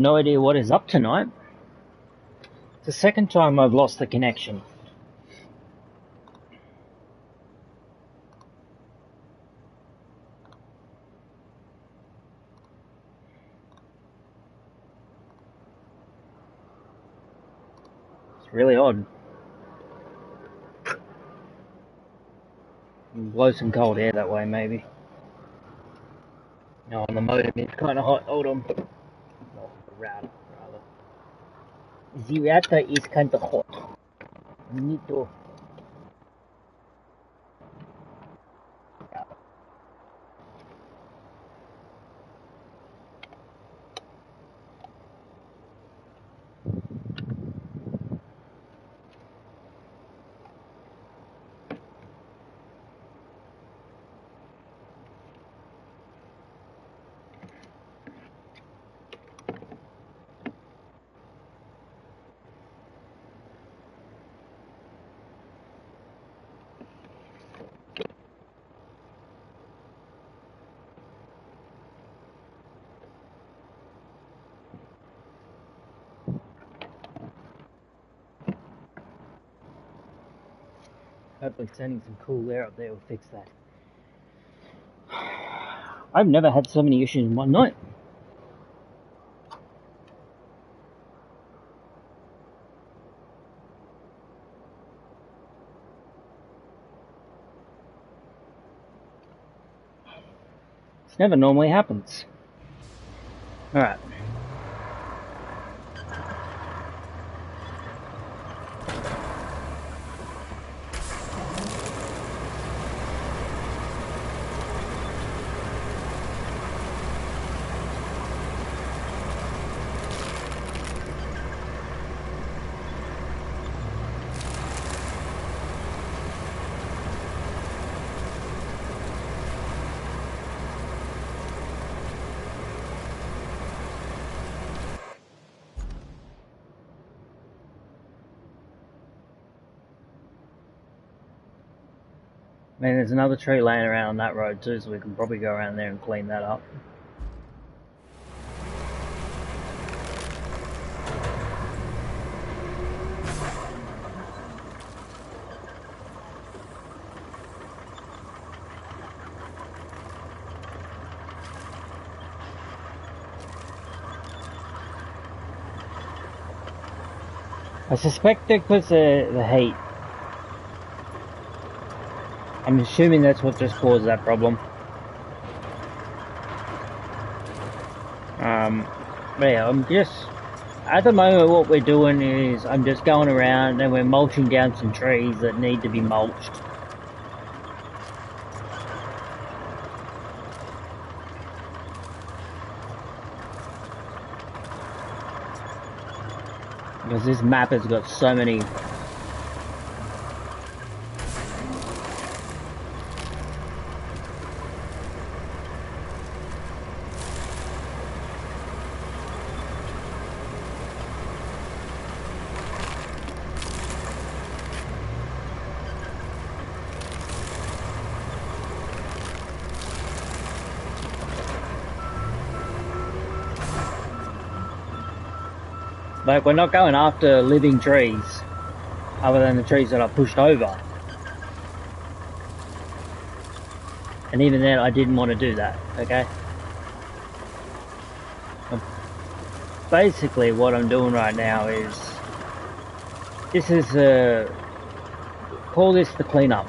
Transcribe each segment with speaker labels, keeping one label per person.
Speaker 1: No idea what is up tonight. It's the second time I've lost the connection. It's really odd. Blow some cold air that way, maybe. No, on the modem it's kind of hot. Hold on. Oh, the router, rather. The router is kind of hot. We need to. Hopefully sending some cool air up there will fix that. I've never had so many issues in one night. This never normally happens. Alright. Man, there's another tree laying around on that road too, so we can probably go around there and clean that up. I suspect that because of the heat. I'm assuming that's what just caused that problem. But yeah, I'm just, at the moment what we're doing is I'm just going around and we're mulching down some trees that need to be mulched. Because this map has got so many. Like, we're not going after living trees, other than the trees that I pushed over. And even then, I didn't want to do that, okay? Basically, what I'm doing right now is, this is call this the cleanup.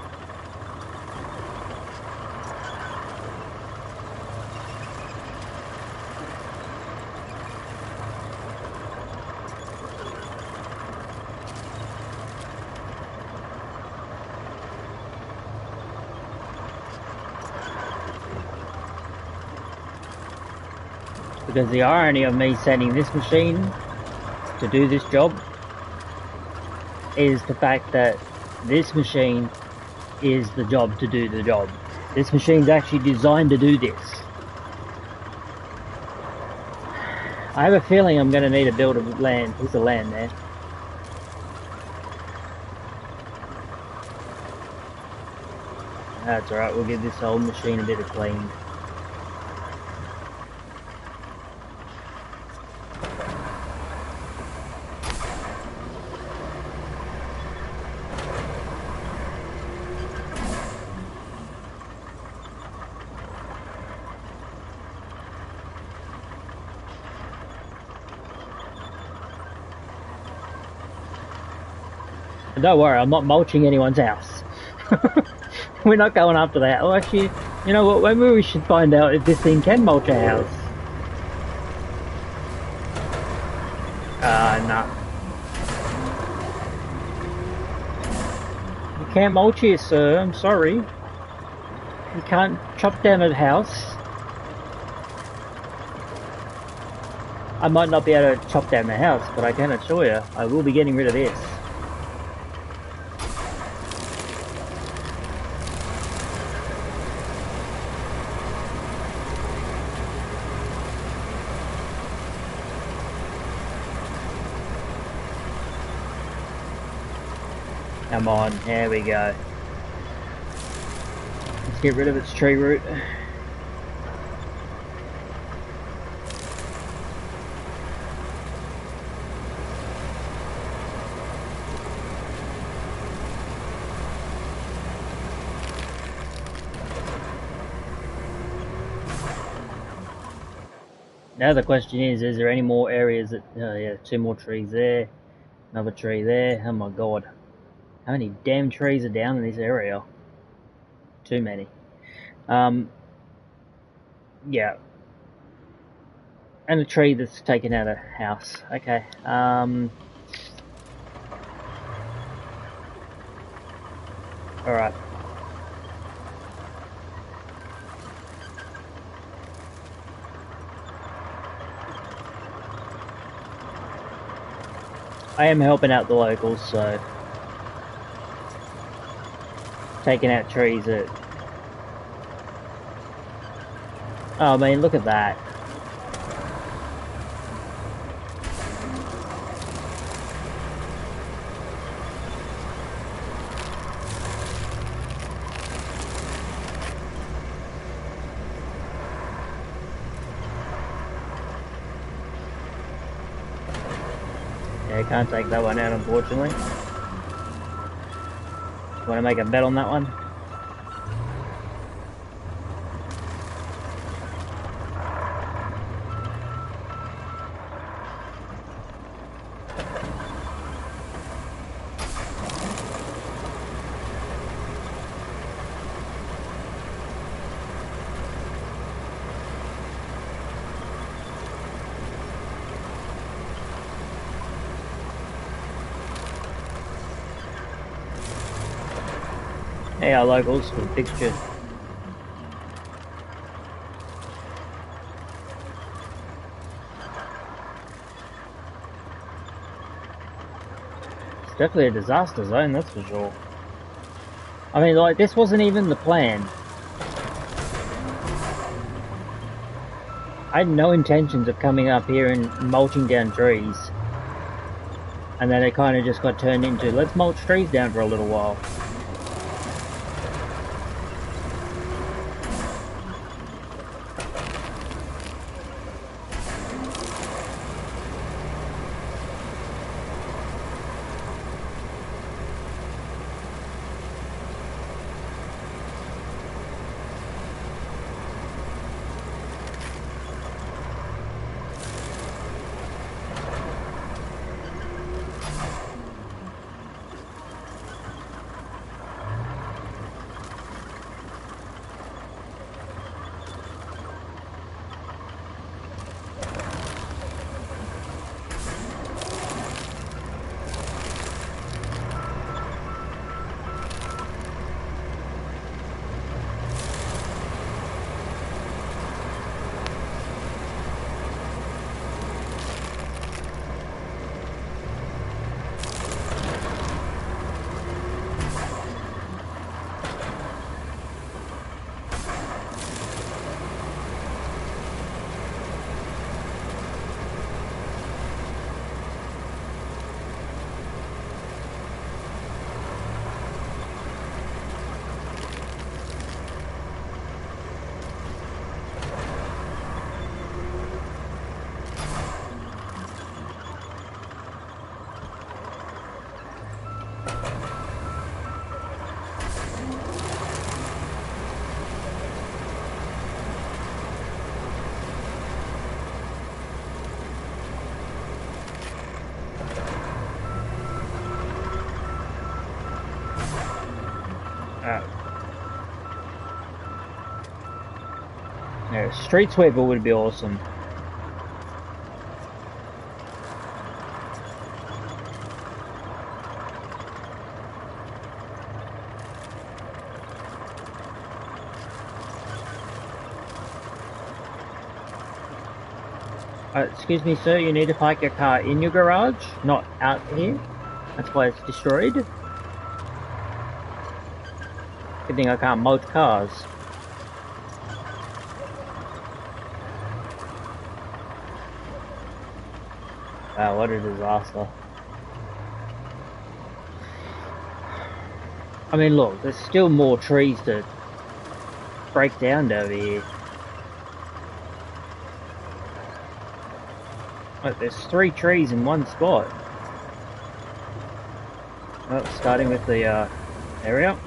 Speaker 1: Because the irony of me sending this machine to do this job is the fact that this machine is the job to do the job. This machine's actually designed to do this. I have a feeling I'm going to need to build a piece of land there. That's alright, we'll give this old machine a bit of clean. Don't worry, I'm not mulching anyone's house. We're not going after that. Well, actually, you know what? Maybe we should find out if this thing can mulch a house. Nah. You can't mulch here, sir. I'm sorry. You can't chop down a house. I might not be able to chop down the house, but I can assure you, I will be getting rid of this. Come on, here we go. Let's get rid of its tree root. Now the question is there any more areas that... Oh yeah, 2 more trees there. Another tree there. Oh my god. How many damn trees are down in this area? Too many. Yeah. And a tree that's taken out a house. Okay. Alright. I am helping out the locals, so... Taking out trees that... Oh, I mean, look at that. Yeah, I can't take that one out, unfortunately. Want to make a bet on that one? Hey, our locals for the fixture. It's definitely a disaster zone, that's for sure. I mean, like, this wasn't even the plan. I had no intentions of coming up here and mulching down trees. And then it kind of just got turned into, let's mulch trees down for a little while. Yeah, street sweeper would be awesome. Excuse me, sir, you need to park your car in your garage, not out here. That's why it's destroyed. Good thing I can't mulch cars. Wow, what a disaster. I mean, look, there's still more trees to break down over here. Look, there's 3 trees in one spot. Well, starting with the area.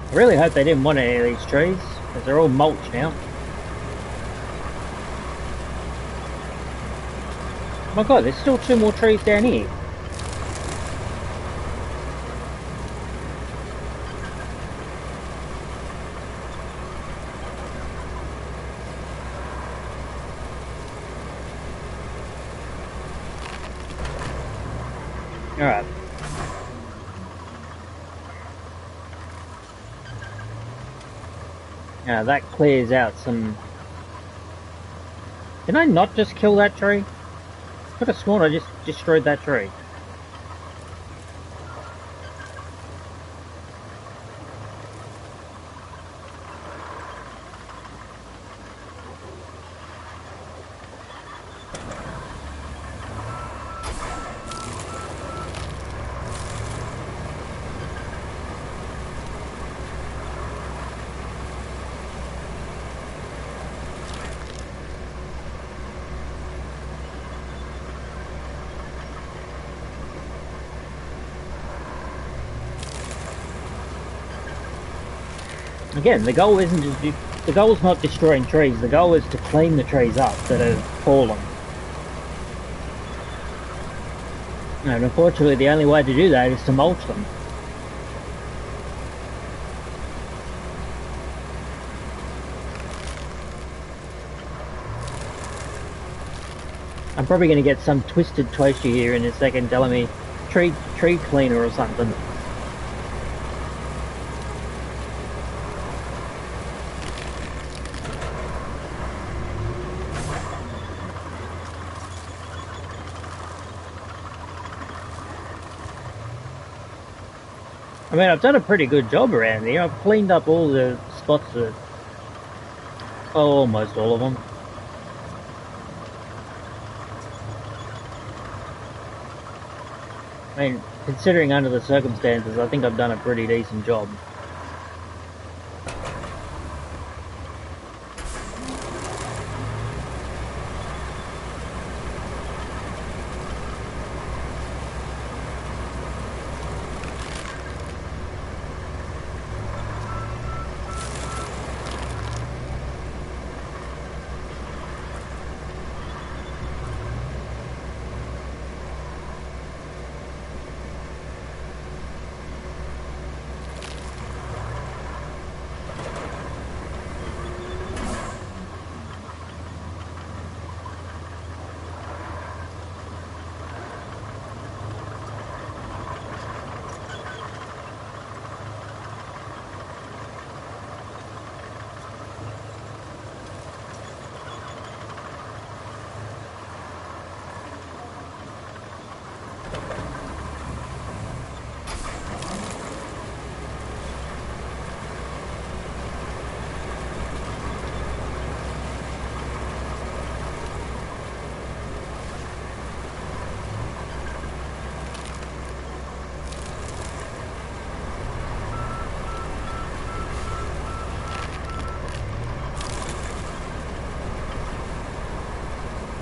Speaker 1: I really hope they didn't want any of these trees, because they're all mulch now. Oh my god, there's still 2 more trees down here. Alright. Now that clears out some... Did I not just kill that tree? I could have sworn I just destroyed that tree. Again, the goal isn't the goal is not destroying trees. The goal is to clean the trees up that have fallen. And unfortunately, the only way to do that is to mulch them. I'm probably going to get some twisted toaster here in a second telling me tree cleaner or something. I mean, I've done a pretty good job around here. I've cleaned up all the spots that, well, almost all of them. I mean, considering under the circumstances, I think I've done a pretty decent job.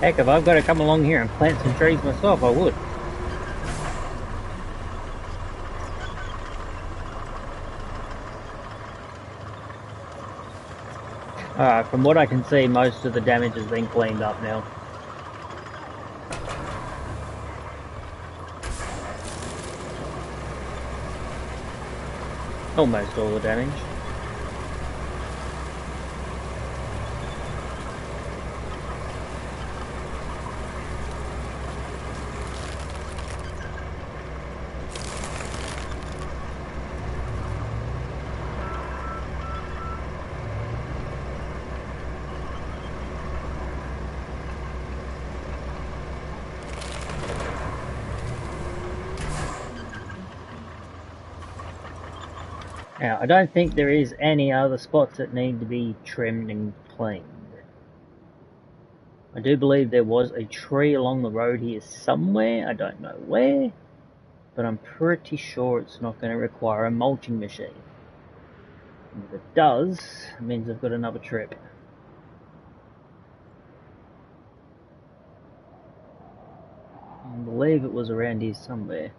Speaker 1: Heck, if I've got to come along here and plant some trees myself, I would. Alright, from what I can see, most of the damage has been cleaned up now. Almost all the damage. Now, I don't think there is any other spots that need to be trimmed and cleaned. I do believe there was a tree along the road here somewhere, I don't know where, but I'm pretty sure it's not going to require a mulching machine. And if it does, it means I've got another trip. I believe it was around here somewhere.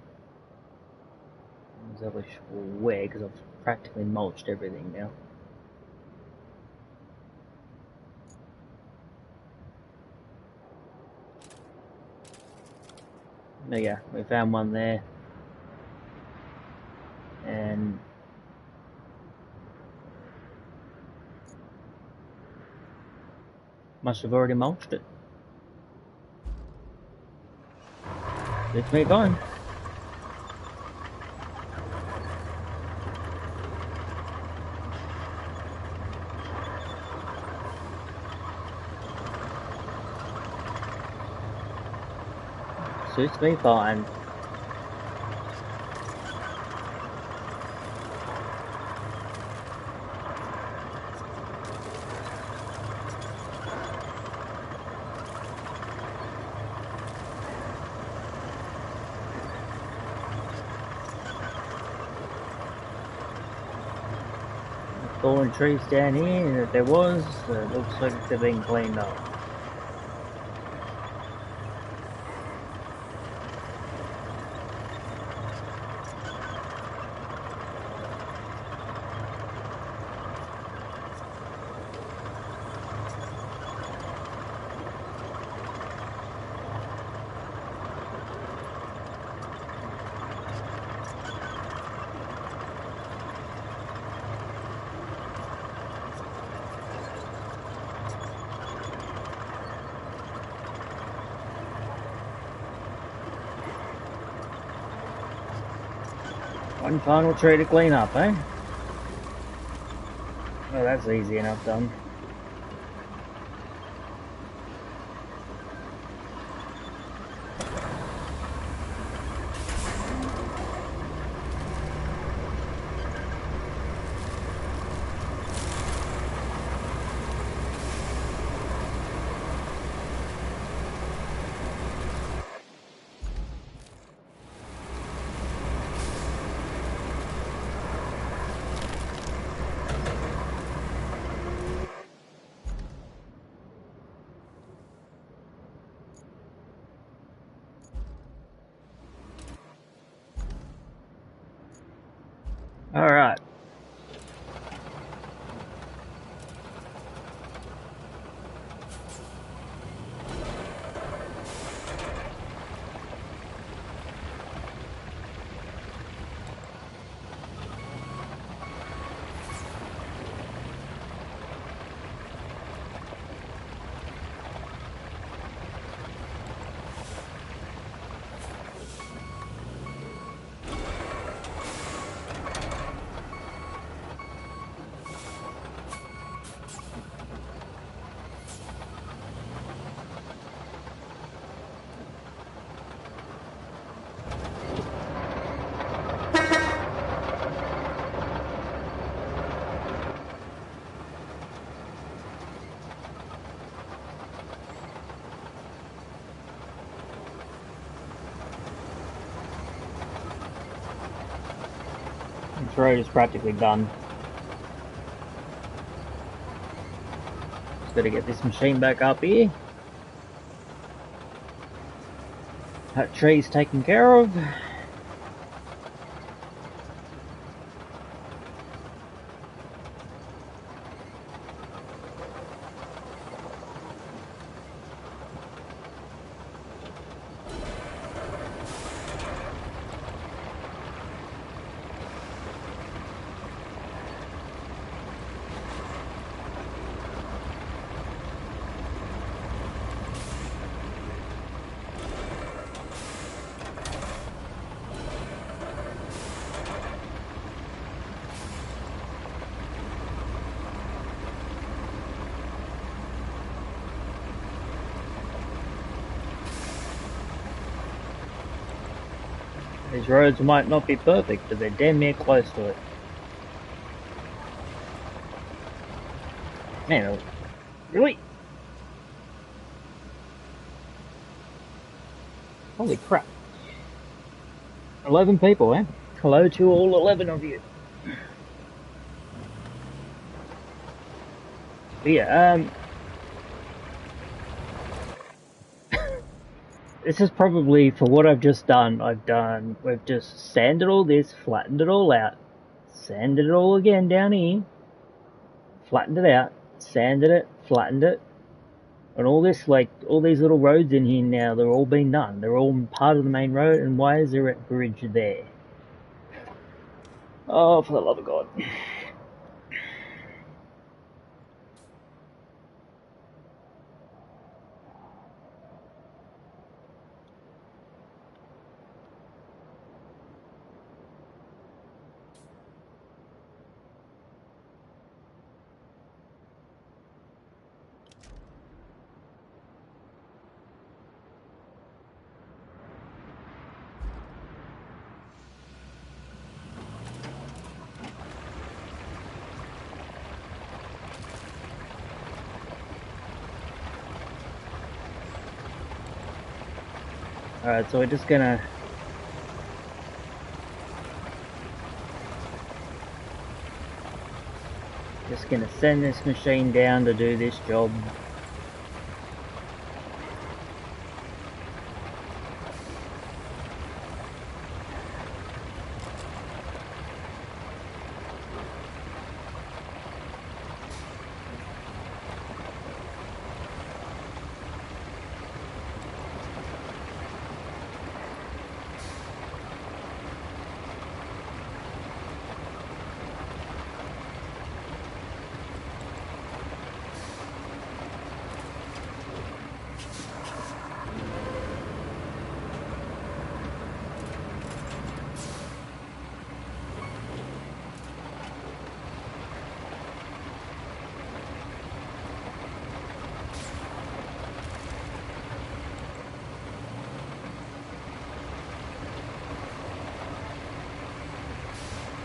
Speaker 1: I'm not exactly sure where, because I've practically mulched everything now. There you go, we found one there. And must have already mulched it. It's me fine. Suits me fine. Fallen trees down here, and if there was, it looks like they're being cleaned up. One final tree to clean up, eh? Well, that's easy enough done. Alright. This road is practically done. Just gotta get this machine back up here. That tree's taken care of. These roads might not be perfect, but they're damn near close to it. Man, really? Holy crap. 11 people, eh? Hello to all 11 of you. But yeah, this is probably, for what I've just done, we've just sanded all this, flattened it all out, sanded it all again down here, flattened it out, sanded it, flattened it, and all this, like, all these little roads in here now, they're all been done. They're all part of the main road, and why is there a bridge there? Oh, for the love of God. Alright, so we're just gonna send this machine down to do this job.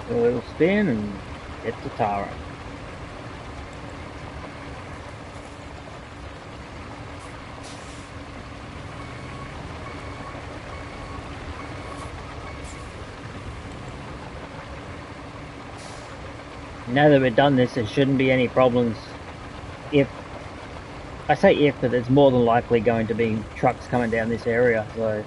Speaker 1: do a little spin and get to Tara. Now that we've done this, there shouldn't be any problems. If I say if, but there's more than likely going to be trucks coming down this area, so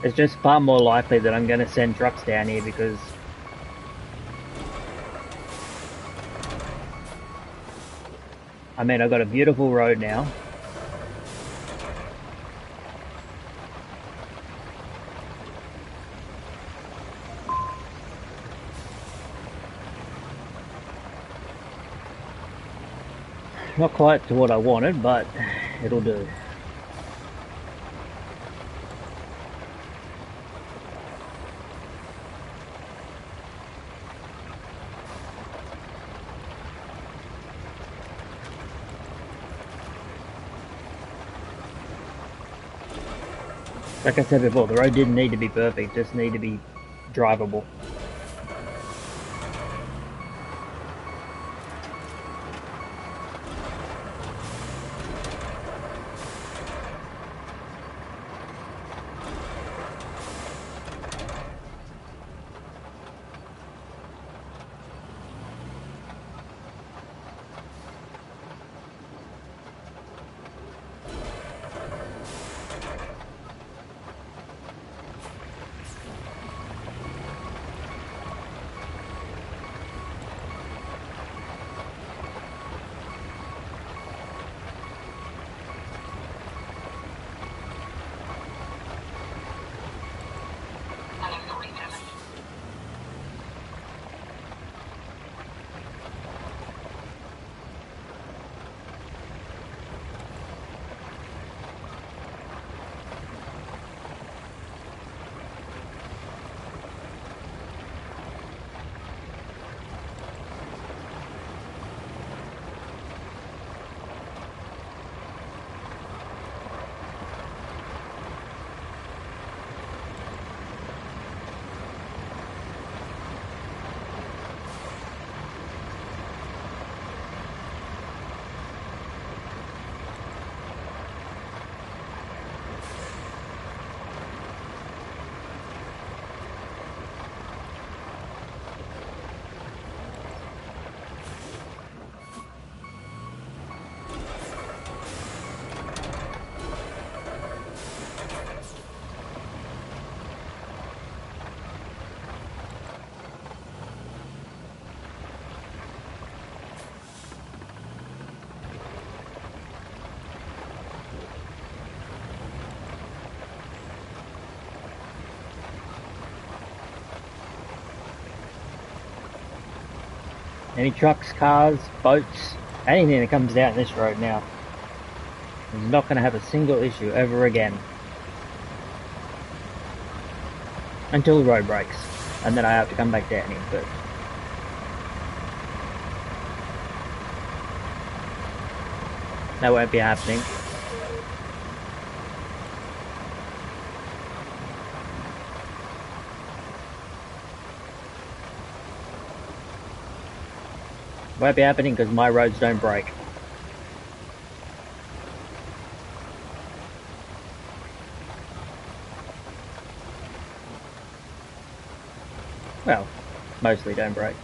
Speaker 1: it's just far more likely that I'm going to send trucks down here because I mean, I've got a beautiful road now. Not quite to what I wanted, but it'll do. Like I said before, the road didn't need to be perfect, just need to be drivable. Any trucks, cars, boats, anything that comes down this road now is not going to have a single issue ever again. Until the road breaks, and then I have to come back down here, but that won't be happening. Won't be happening because my roads don't break. Well, mostly don't break.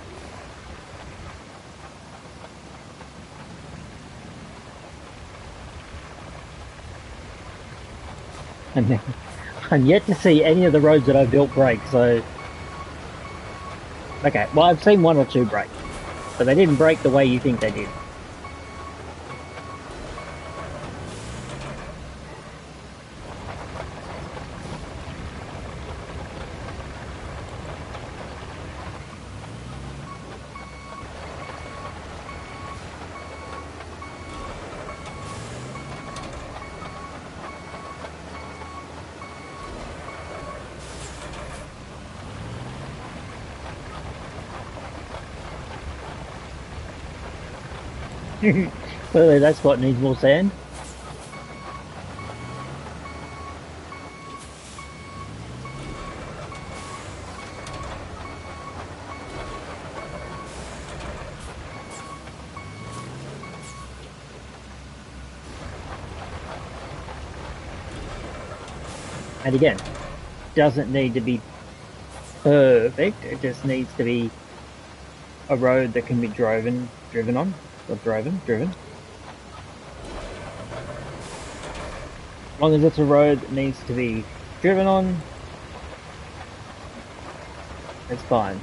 Speaker 1: And I'm yet to see any of the roads that I've built break, so Okay, well, I've seen one or two break, but they didn't break the way you think they did. Clearly, that spot needs more sand. And again, doesn't need to be perfect. It just needs to be a road that can be driven on, or driven. As long as it's a road that needs to be driven on, it's fine.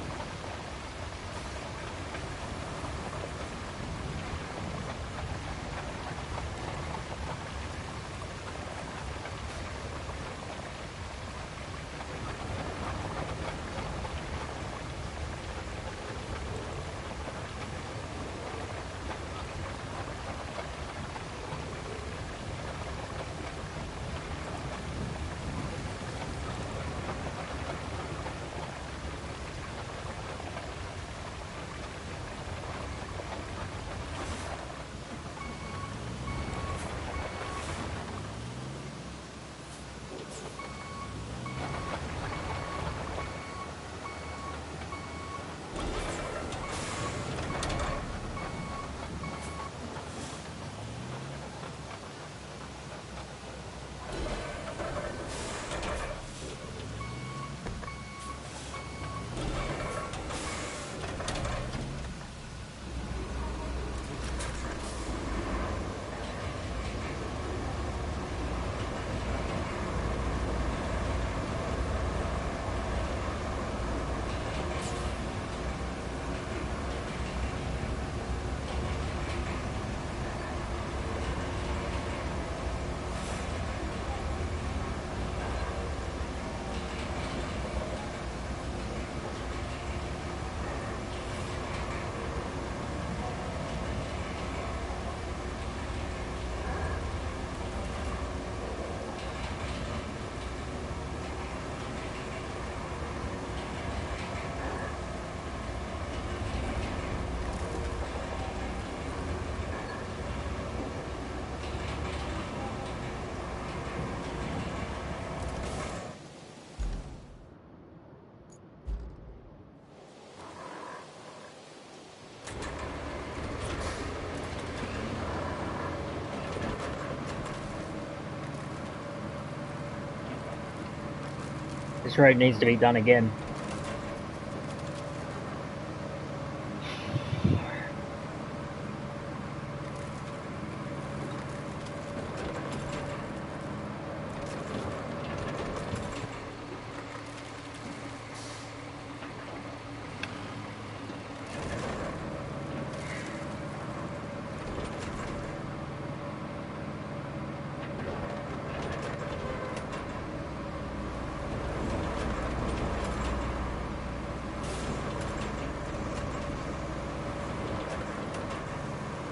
Speaker 1: This road needs to be done again.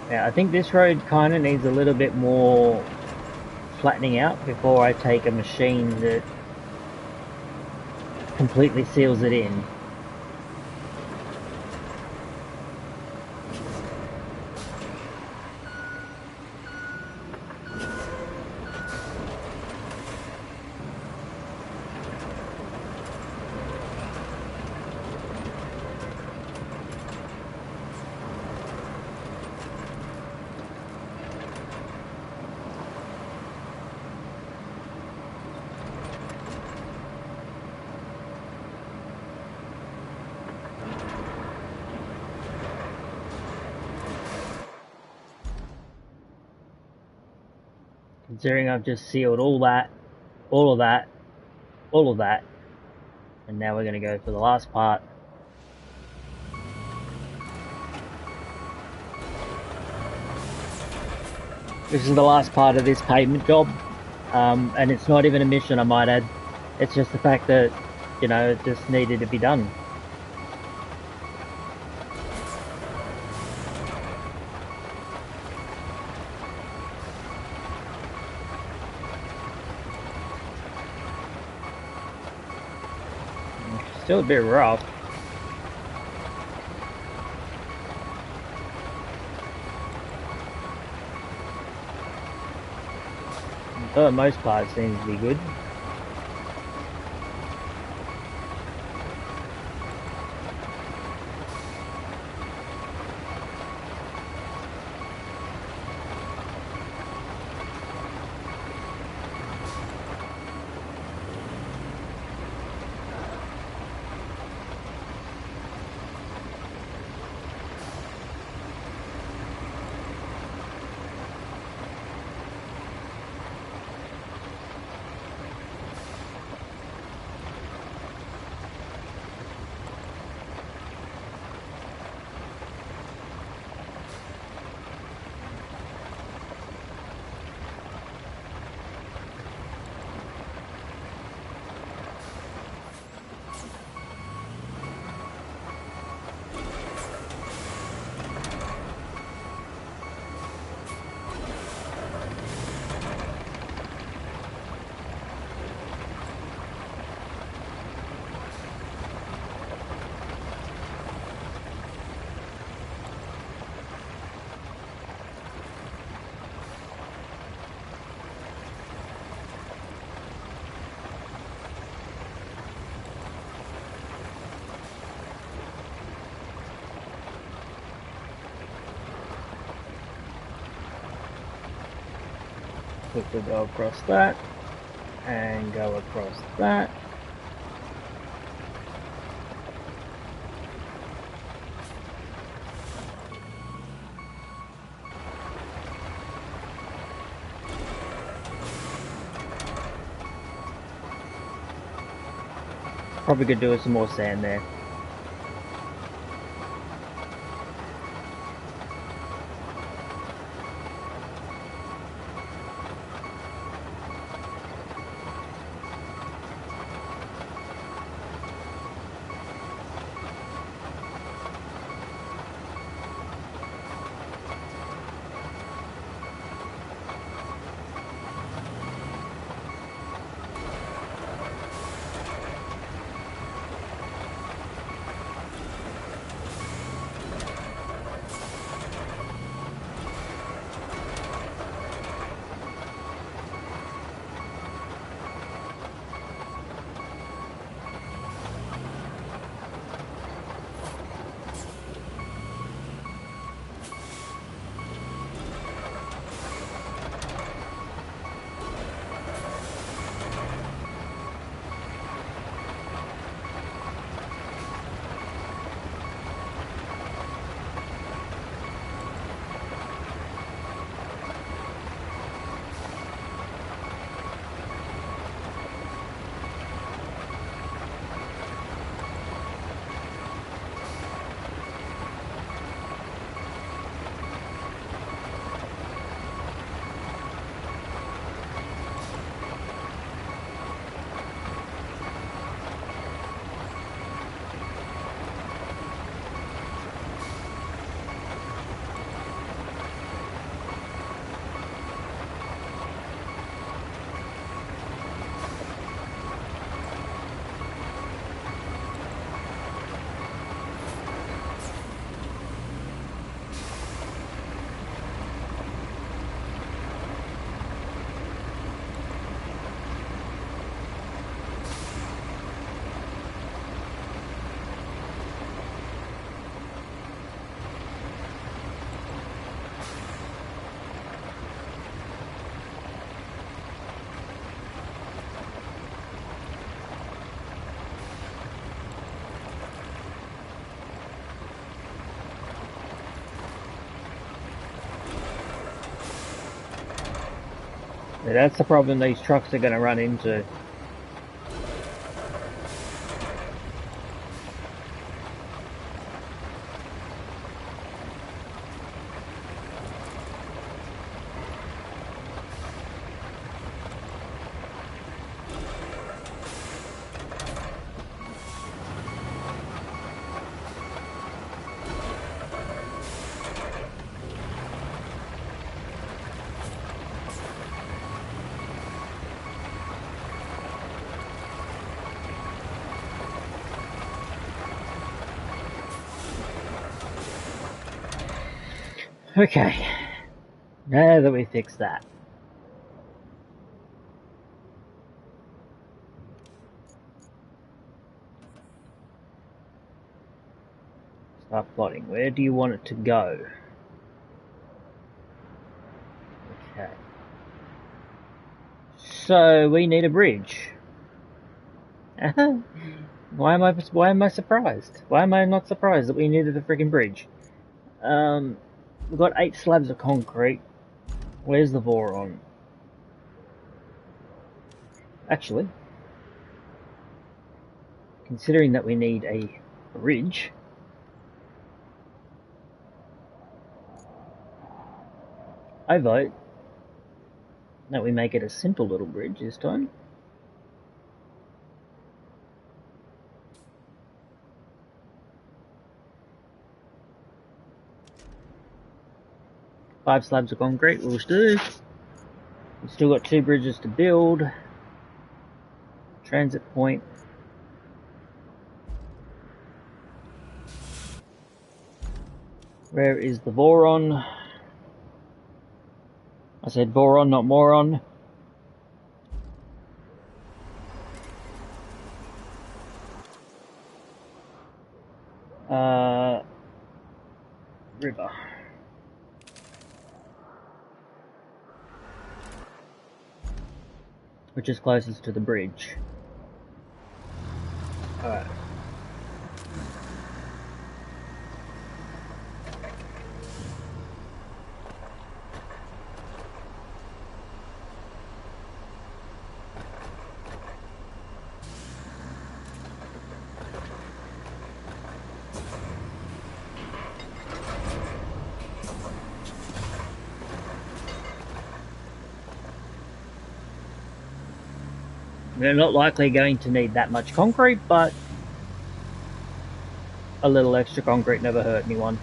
Speaker 1: Yeah, I think this road kind of needs a little bit more flattening out before I take a machine that completely seals it in. Considering I've just sealed all that, all of that, all of that, and now we're going to go for the last part. This is the last part of this pavement job, and it's not even a mission, I might add. It's just the fact that, you know, it just needed to be done. Still a bit rough. For the most part, it seems to be good. Quickly go across that, and go across that. Probably could do with some more sand there. Yeah, that's the problem these trucks are going to run into. Okay, now that we fixed that. Start plotting. Where do you want it to go? Okay. So we need a bridge. Why am I surprised? Why am I not surprised that we needed a freaking bridge? We've got 8 slabs of concrete. Where's the boron? Actually, considering that we need a bridge, I vote that we make it a simple little bridge this time. Five slabs of concrete will do. We've still got 2 bridges to build. Transit point. Where is the boron? I said boron, not moron. River. Which is closest to the bridge. Alright. We're not likely going to need that much concrete, but a little extra concrete never hurt anyone.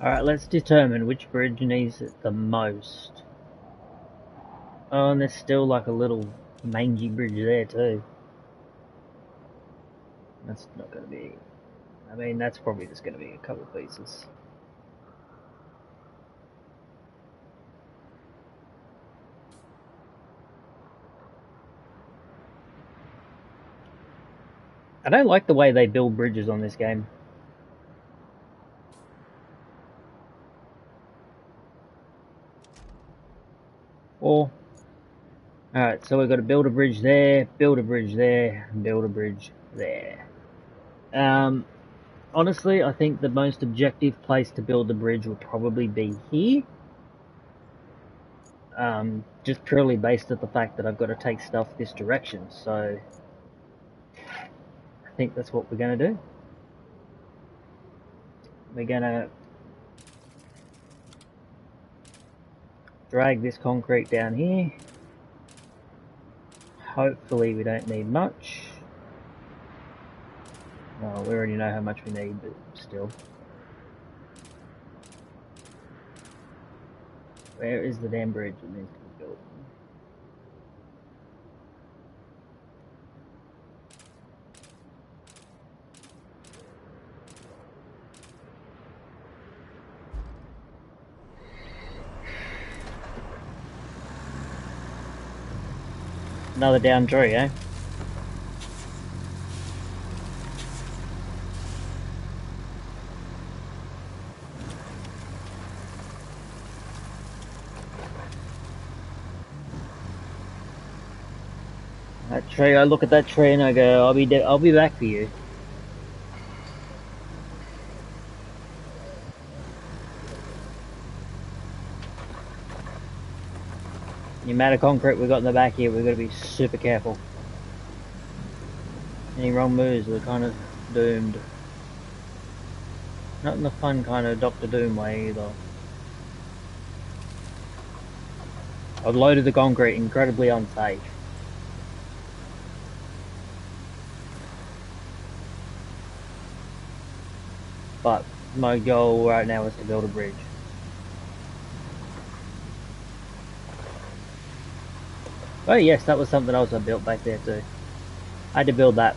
Speaker 1: Alright, let's determine which bridge needs it the most. Oh, and there's still like a little mangy bridge there too. That's not going to be... I mean, that's probably just going to be a couple of pieces. I don't like the way they build bridges on this game. Or... Alright, so we've got to build a bridge there, build a bridge there, and build a bridge there. Honestly, I think the most objective place to build the bridge would probably be here. Just purely based on the fact that I've got to take stuff this direction, so I think that's what we're going to do. We're going to drag this concrete down here. Hopefully we don't need much. Oh, we already know how much we need, but still. Where is the damn bridge that needs to be built? Another down tree, eh? That tree, I look at that tree and I go, I'll be back for you. The amount of concrete we've got in the back here, we've got to be super careful. Any wrong moves, we're kind of doomed. Not in the fun kind of Doctor Doom way either. I've loaded the concrete, incredibly unsafe. But my goal right now is to build a bridge. Oh yes, that was something else I built back there too. I had to build that.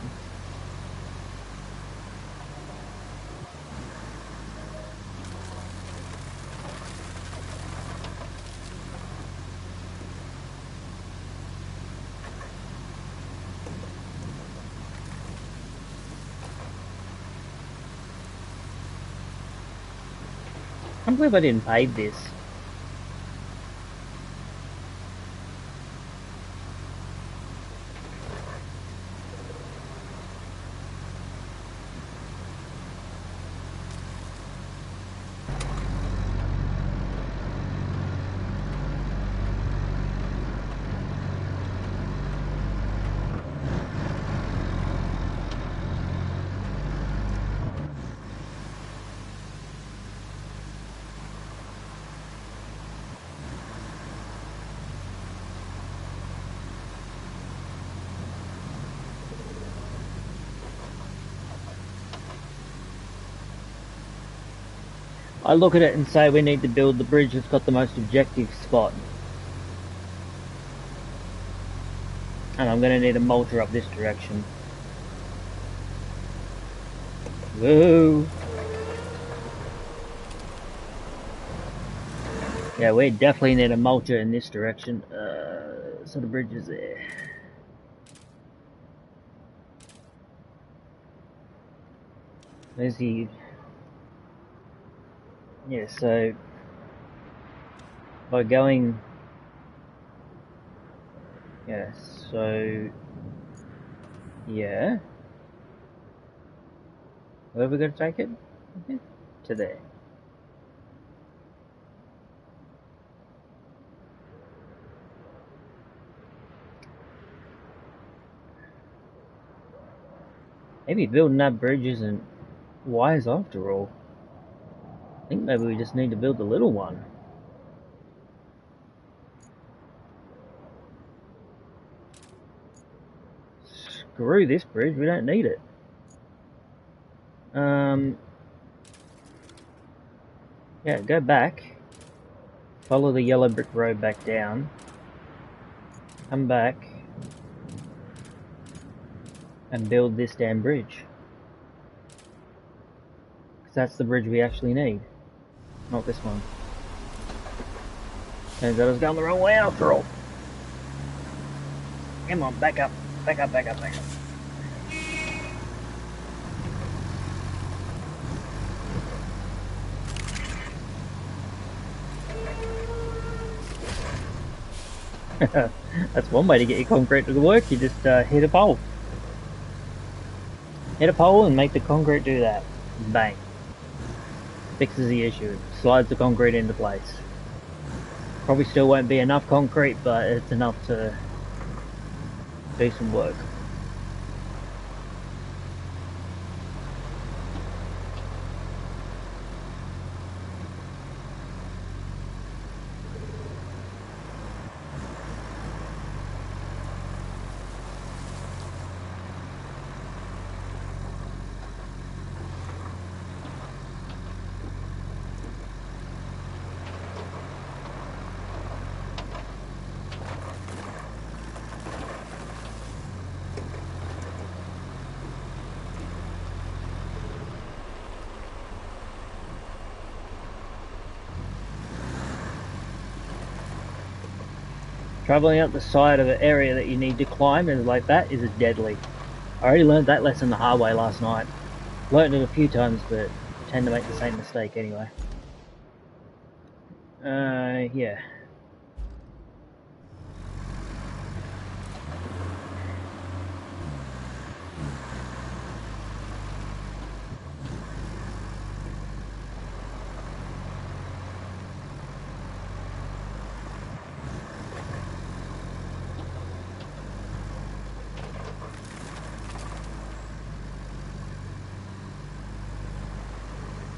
Speaker 1: I can't believe I didn't pave this. I look at it and say we need to build the bridge that's got the most objective spot. And I'm going to need a mulcher up this direction. Whoa! Yeah, we definitely need a mulcher in this direction. So the bridge is there. There's the... Yeah, so... By going... Yeah, so... Yeah. Where are we going to take it? To there. Maybe building that bridge isn't wise after all. I think maybe we just need to build the little one. Screw this bridge, we don't need it. Yeah, go back. Follow the yellow brick road back down. Come back. And build this damn bridge. Because that's the bridge we actually need. Not this one. Turns out I was going the wrong way after all. Come on, back up. Back up, back up, back up. That's one way to get your concrete to work, you just hit a pole. Hit a pole and make the concrete do that. Bang. Fixes the issue. Slides the concrete into place. Probably still won't be enough concrete, but it's enough to do some work. Traveling up the side of an area that you need to climb and like that is deadly. I already learned that lesson the hard way last night. Learned it a few times, but I tend to make the same mistake anyway. Yeah.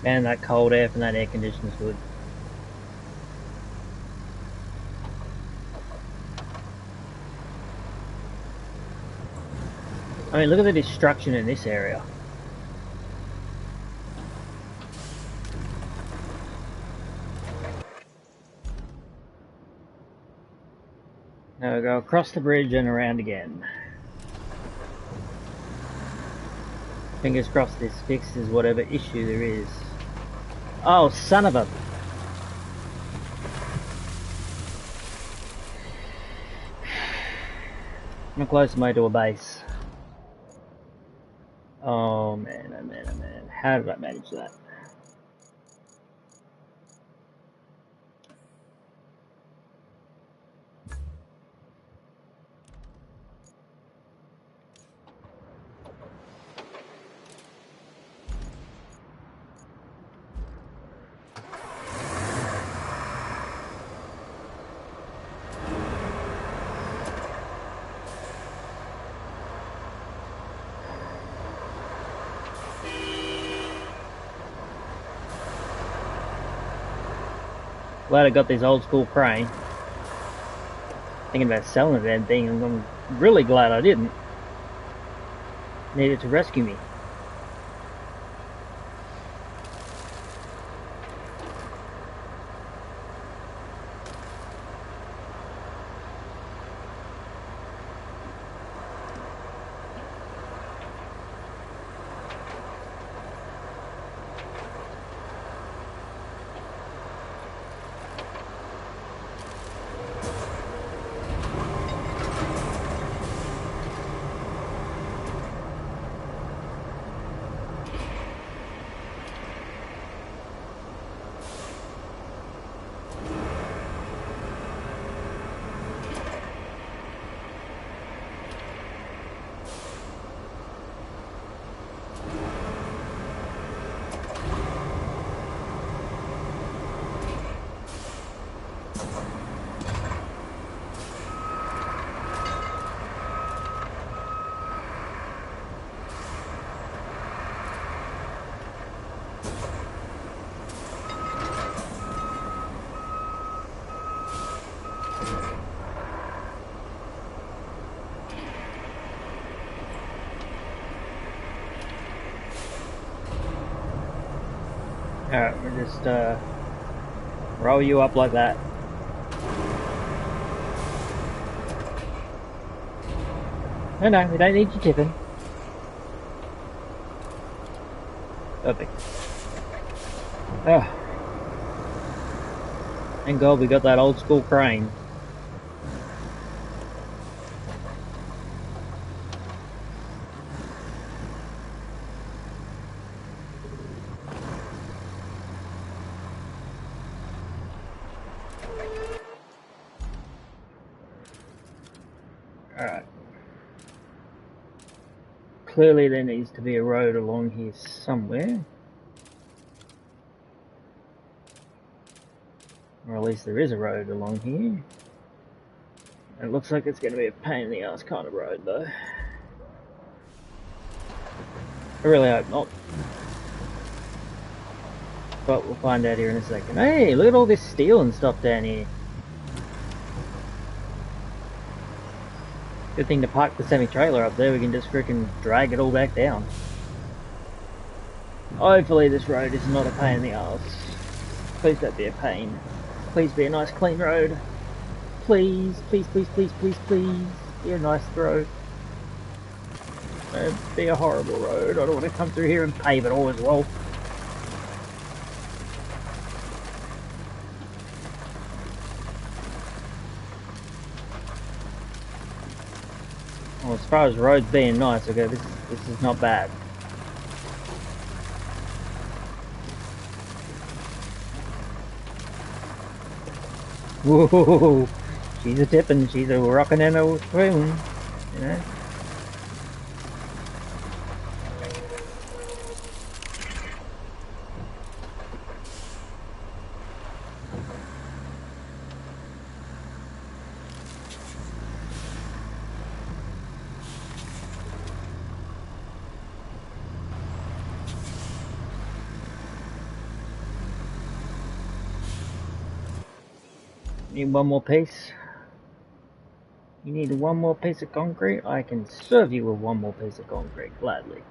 Speaker 1: Man, that cold air from that air conditioner's good. I mean, look at the destruction in this area. Now we go across the bridge and around again. Fingers crossed this fixes whatever issue there is. Oh, son of a... I'm close way to a base. Oh man, oh man, oh man. How did I manage that? Glad I got this old school crane. Thinking about selling the damn thing, and I'm really glad I didn't. Needed to rescue me. Alright, we'll just roll you up like that. No, we don't need you tipping. Perfect. Oh. Thank God we got that old school crane. Alright. Clearly there needs to be a road along here somewhere. Or at least there is a road along here. It looks like it's going to be a pain in the ass kind of road though. I really hope not. But we'll find out here in a second. Hey, look at all this steel and stuff down here. Good thing to park the semi-trailer up there, we can just freaking drag it all back down. Hopefully this road is not a pain in the ass. Please don't be a pain. Please be a nice clean road. Please, please, please, please, please, please. Be a nice road. Don't be a horrible road. I don't want to come through here and pave it all as well. as far as roads being nice, okay, this is not bad. Whoa, she's a tipping, she's a rocking and a screaming, you know. Need one more piece? You need one more piece of concrete? I can serve you with one more piece of concrete, gladly.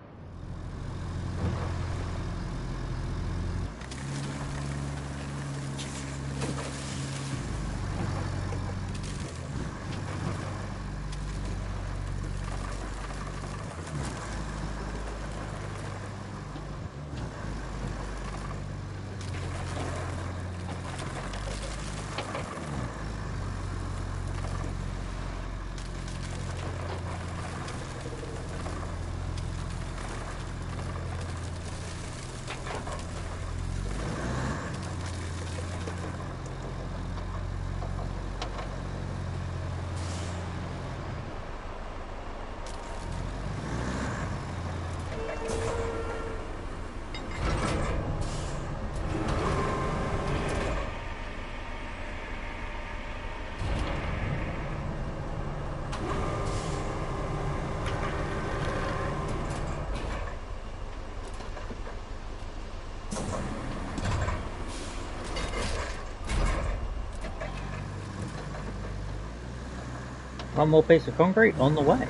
Speaker 1: One more piece of concrete on the way.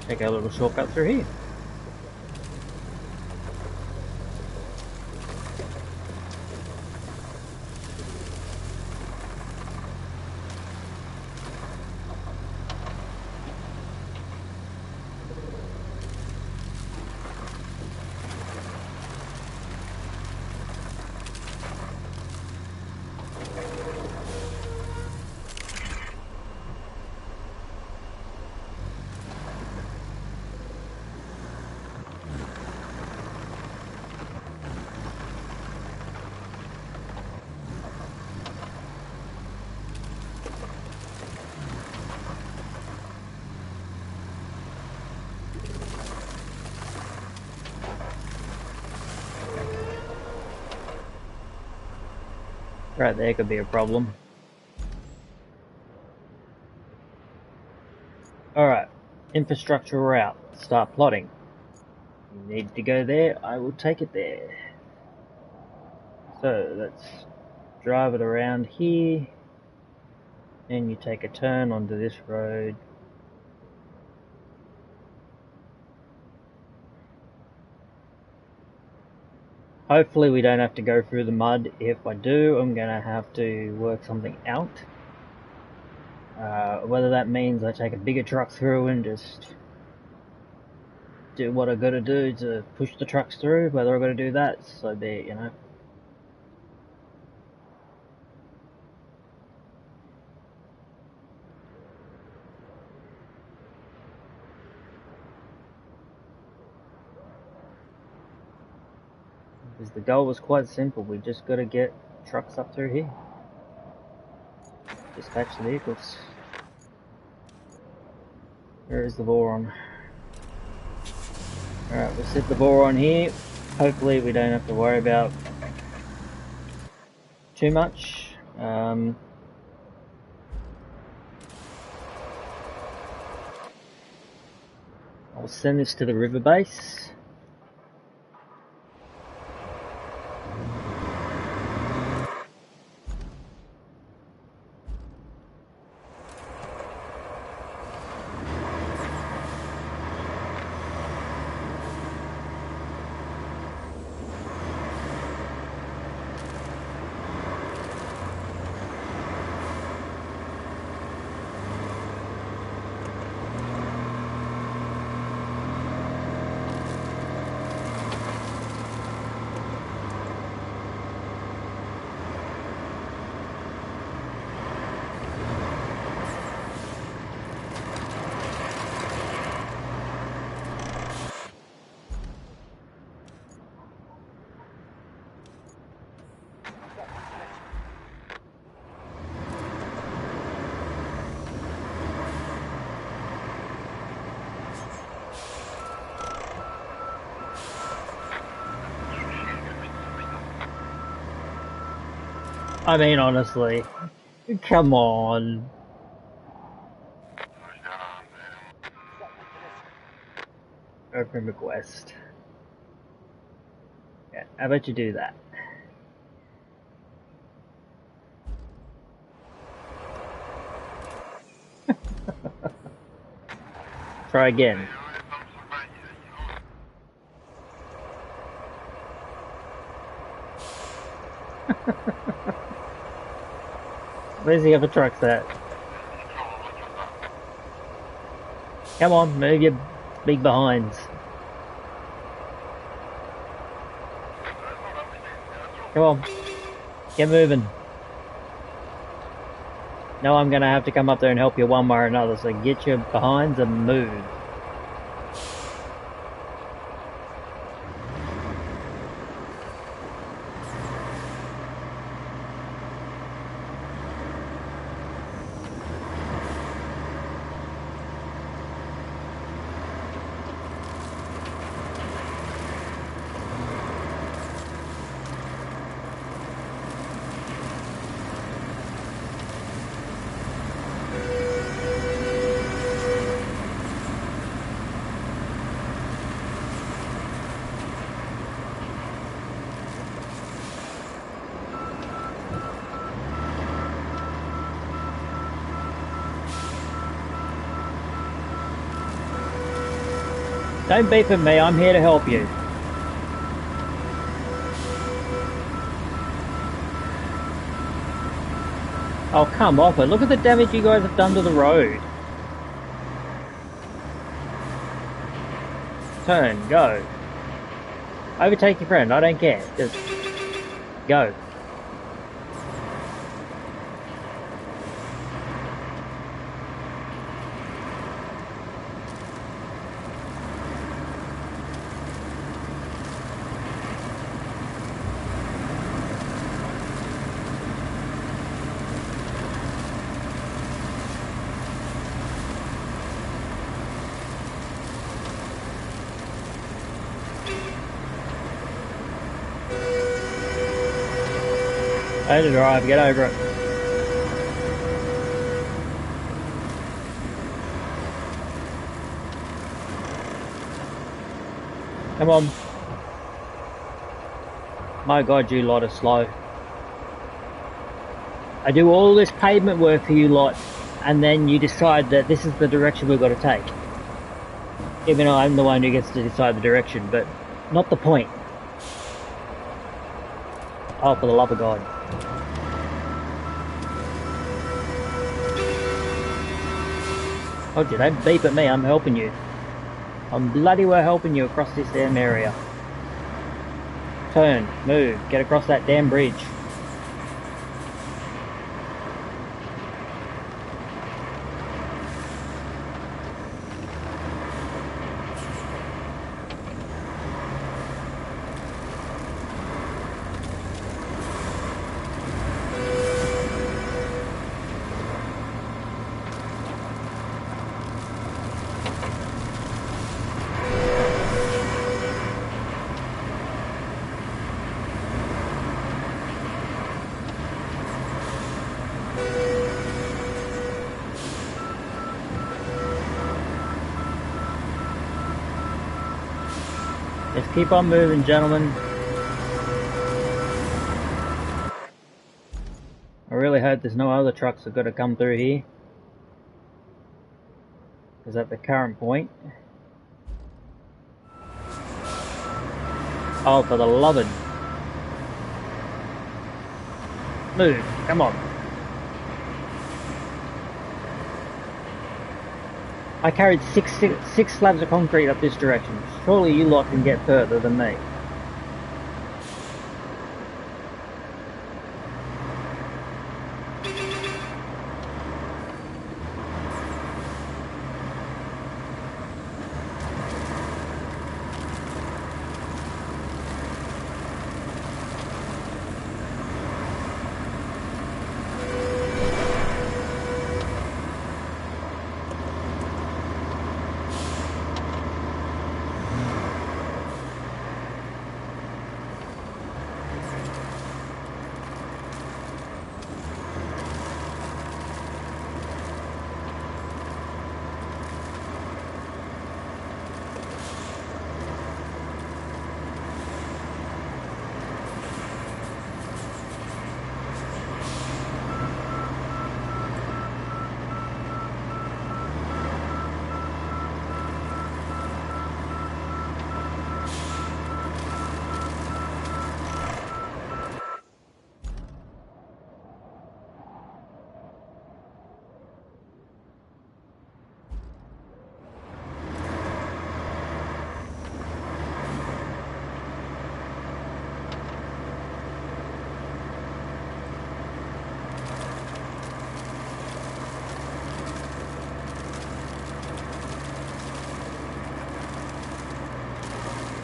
Speaker 1: Take our little shortcut through here. Right there could be a problem. Alright, infrastructure route. Start plotting. You need to go there, I will take it there. So let's drive it around here. And you take a turn onto this road. Hopefully we don't have to go through the mud. If I do, I'm going to have to work something out. Whether that means I take a bigger truck through and just do what I got to do to push the trucks through, whether I got to do that, so be it, you know. Because the goal was quite simple, we just got to get trucks up through here. Dispatch the vehicles. Where is the boron? Alright, we'll set the boron here. Hopefully we don't have to worry about too much. I'll send this to the river base. I mean, honestly, come on. Open request. Yeah, how about you do that? Try again. Where's the other trucks at? Come on, move your big behinds. Come on, get moving. No, I'm gonna have to come up there and help you one way or another, so get your behinds and move. Don't beep at me, I'm here to help you. Oh, come off it. Look at the damage you guys have done to the road. Turn, go. Overtake your friend, I don't care. Just go. Over drive, get over it. Come on. My God, you lot are slow. I do all this pavement work for you lot, and then you decide that this is the direction we've got to take. Even though I'm the one who gets to decide the direction, but not the point. Oh, for the love of God. Oh, don't beep at me, I'm helping you. I'm bloody well helping you across this damn area. Turn, move, get across that damn bridge. Just keep on moving, gentlemen. I really hope there's no other trucks that are going to come through here. Because at the current point... Oh, for the lovin'. Move, come on. I carried six slabs of concrete up this direction. Surely you lot can get further than me.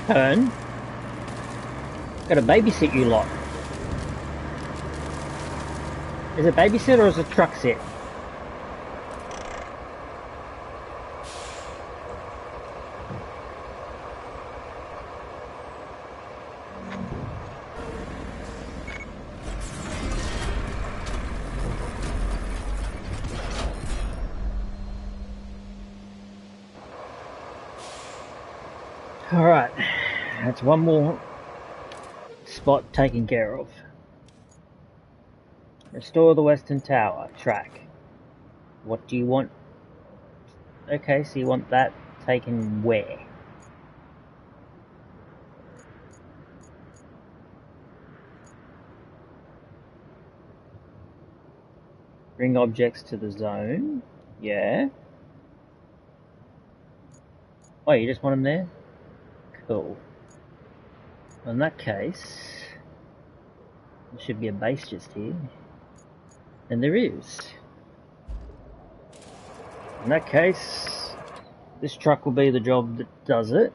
Speaker 1: turn. Gotta babysit you lot. Is it babysit or is it truck sit? Alright, that's one more spot taken care of. Restore the western tower, track. What do you want? Okay, so you want that taken where? Bring objects to the zone. Yeah. Oh, you just want them there? Cool. Well, in that case, there should be a base just here. And there is. In that case, this truck will be the job that does it.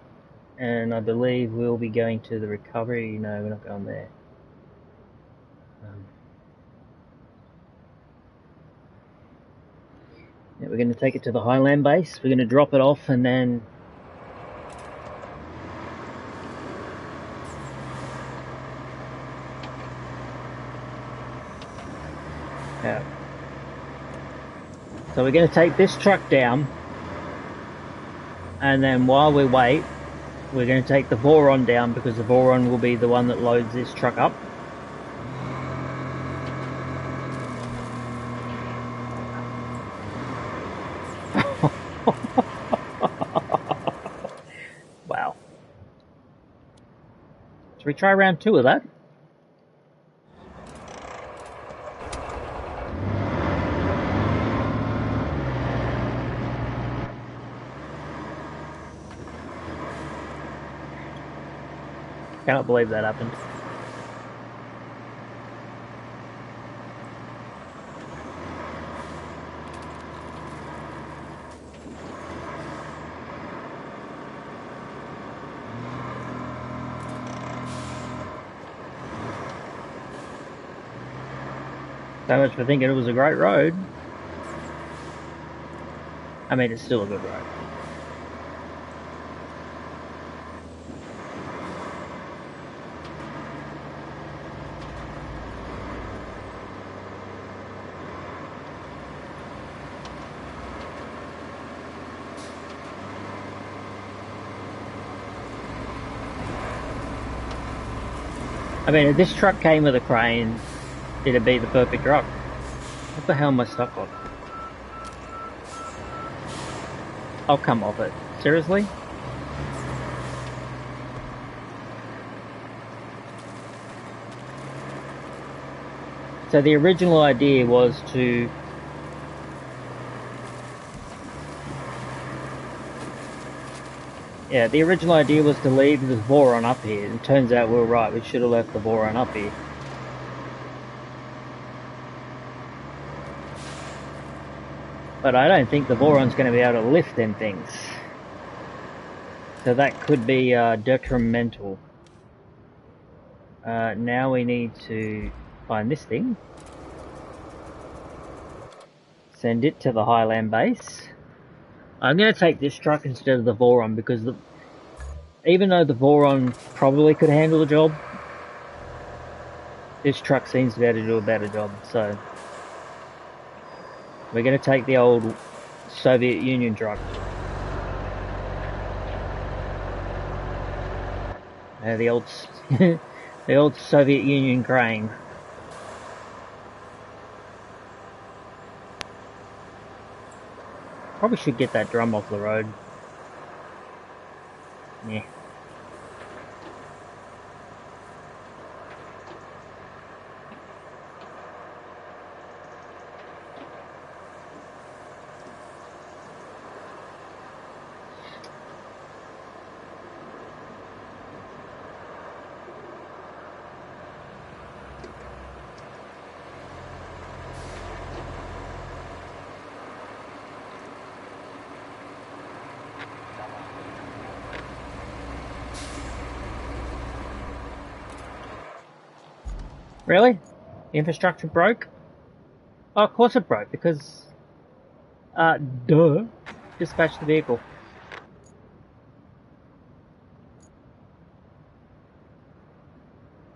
Speaker 1: And I believe we'll be going to the recovery. No, we're not going there. Yeah, we're going to take it to the Highland base. We're going to drop it off and then... Yeah. So we're going to take this truck down, and then while we wait, we're going to take the Voron down, because the Voron will be the one that loads this truck up. Wow. Should we try round 2 of that? Cannot believe that happened. So much for thinking it was a great road. I mean, it's still a good road. I mean, if this truck came with a crane, it'd be the perfect truck. What the hell am I stuck on? I'll come off it. Seriously? So the original idea was to... Yeah, the original idea was to leave the Voron up here. It turns out we were right. We should have left the Voron up here. But I don't think the Voron's going to be able to lift them things. So that could be detrimental. Now we need to find this thing. Send it to the Highland base. I'm going to take this truck instead of the Voron, because even though the Voron probably could handle the job, this truck seems to be able to do a better job. So we're going to take the old Soviet Union truck. The old the old Soviet Union crane. Probably should get that drum off the road. Yeah. Really? The infrastructure broke? Oh, of course it broke, because... duh. Dispatch the vehicle.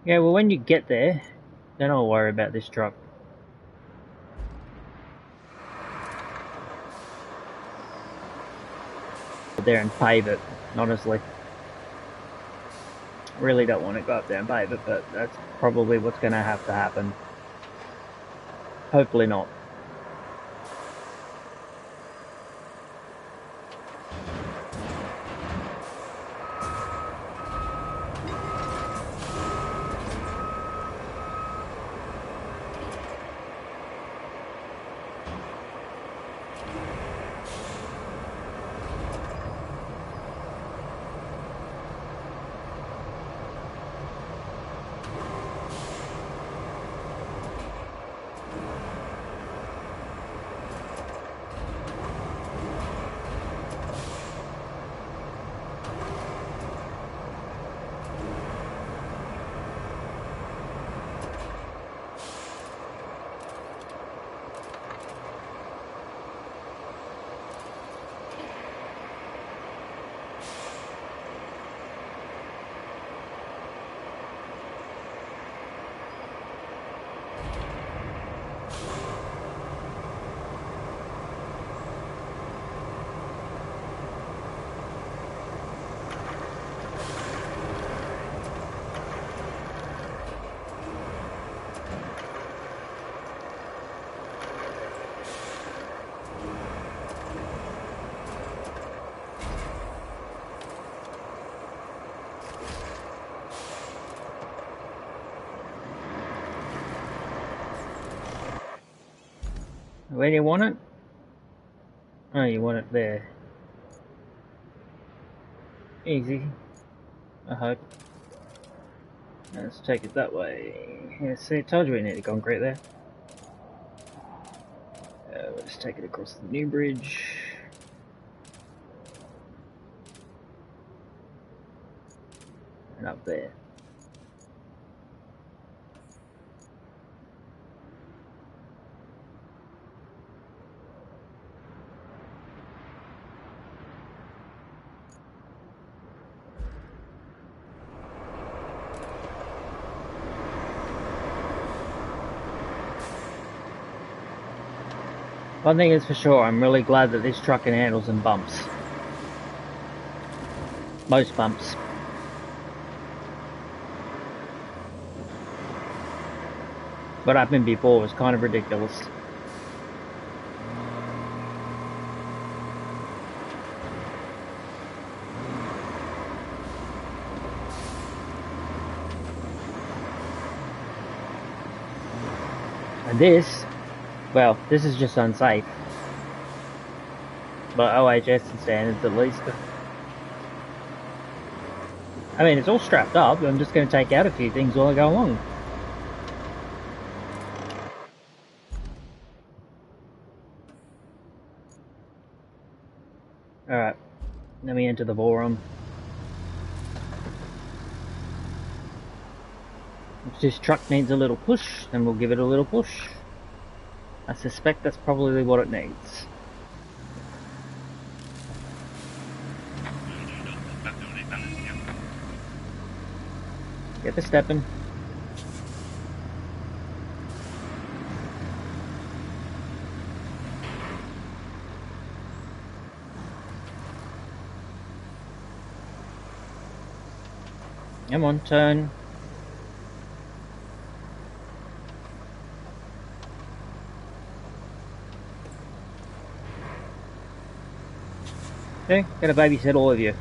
Speaker 1: Yeah, well, when you get there, then I'll worry about this truck. There and pave it, honestly. Really don't want to go up there and pave it, but that's probably what's going to have to happen. Hopefully not. Where do you want it? Oh, you want it there. Easy. I hope. Let's take it that way. Yeah, see, I told you we needed concrete there. We'll just take it across the new bridge. And up there. One thing is for sure, I'm really glad that this truck can handle some bumps. Most bumps. What happened before was kind of ridiculous. And this, well, this is just unsafe. By OHS standards, at least. I mean, it's all strapped up. I'm just going to take out a few things while I go along. Alright, let me enter the forum. If this truck needs a little push, then we'll give it a little push. I suspect that's probably what it needs. Get the stepping. Come on, turn. Okay, gotta babysit all of you.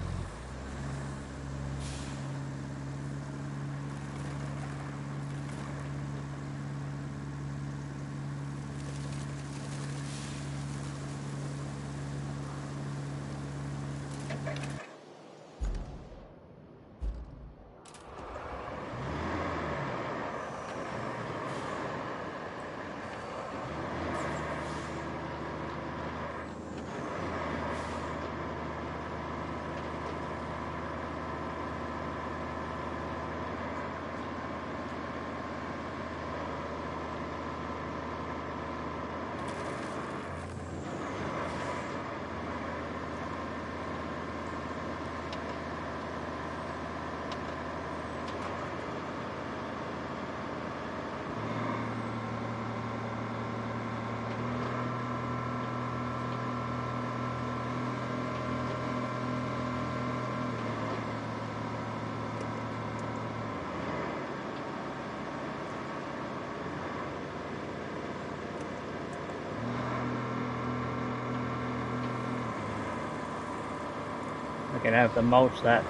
Speaker 1: Gonna have to mulch that.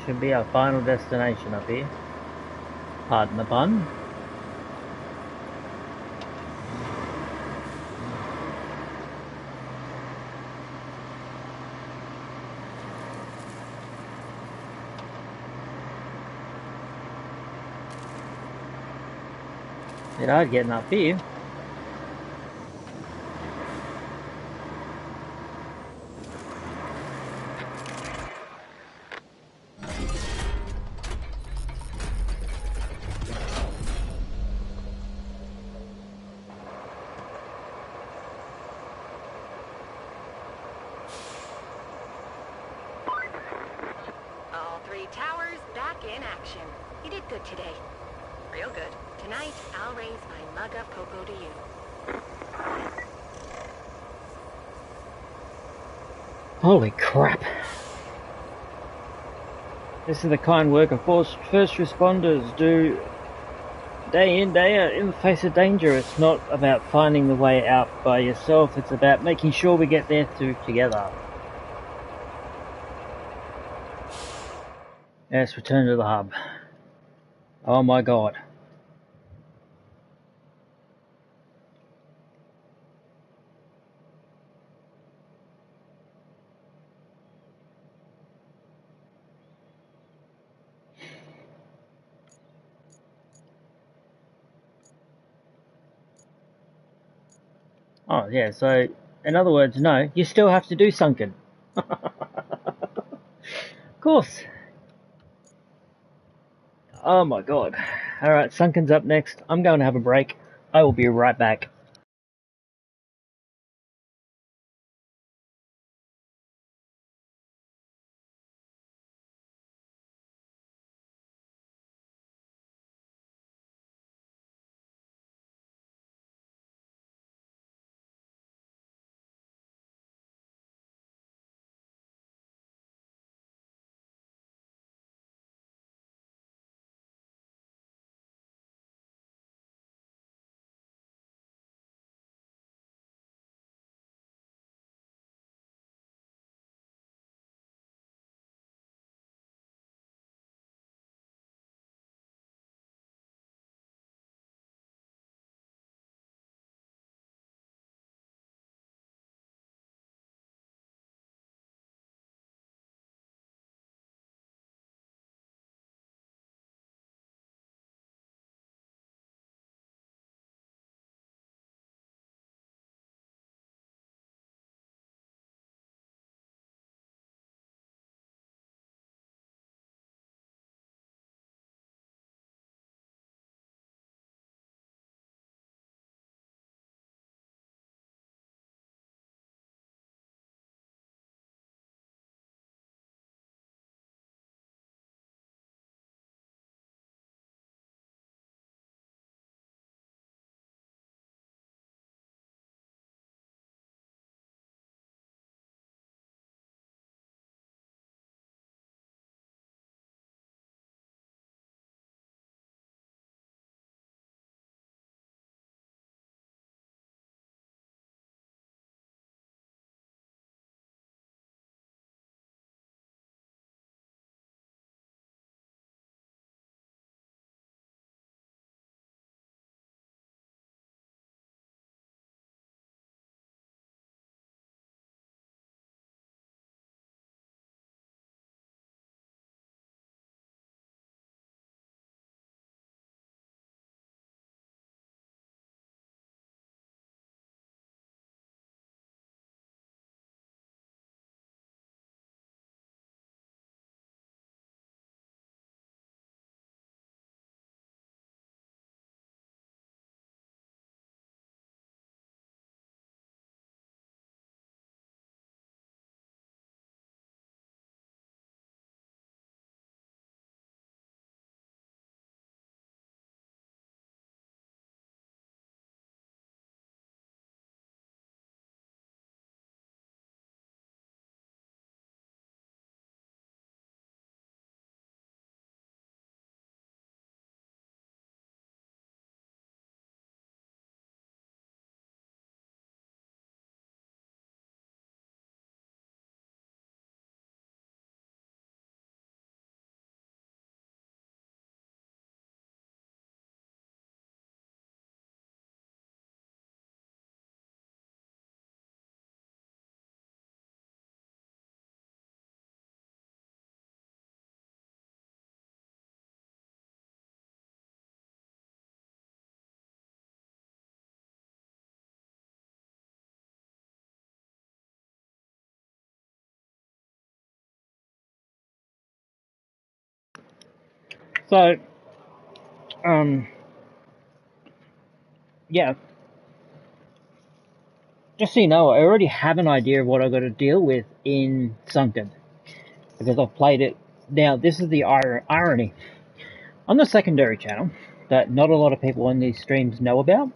Speaker 1: Should be our final destination up here. Pardon the pun. Bit hard getting up here.
Speaker 2: All 3 towers back in action. You did good today. Real good. Tonight, I'll raise my mug of cocoa to you.
Speaker 1: Holy crap. This is the kind work of first responders do day in, day out in the face of danger. It's not about finding the way out by yourself, it's about making sure we get there together. Yes, return to the hub. Oh my god. Oh yeah, so in other words, no, you still have to do sunken. Of course. Oh my god. Alright, sunken's up next. I'm going to have a break. I will be right back. So, yeah, just so you know, I already have an idea of what I've got to deal with in Sunken, because I've played it. Now, this is the irony. On the secondary channel, that not a lot of people on these streams know about,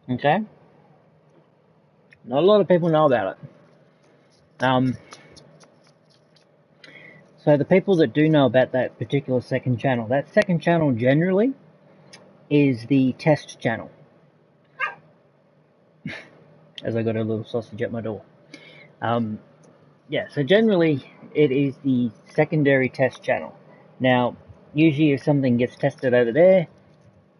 Speaker 1: okay? Not a lot of people know about it. So the people that do know about that particular second channel, that second channel generally is the test channel. As I got a little sausage at my door. Yeah, so generally it is the secondary test channel. Now, usually if something gets tested over there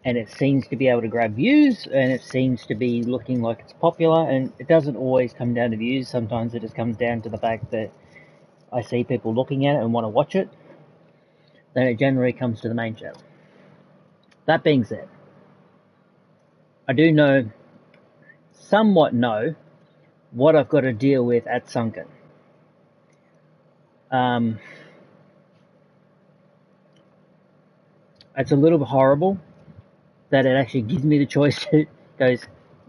Speaker 1: and it seems to be able to grab views and it seems to be looking like it's popular, and it doesn't always come down to views, sometimes it just comes down to the fact that I see people looking at it and want to watch it, then it generally comes to the main channel. That being said, I do somewhat know what I've got to deal with at Sunken. It's a little bit horrible that it actually gives me the choice to goes,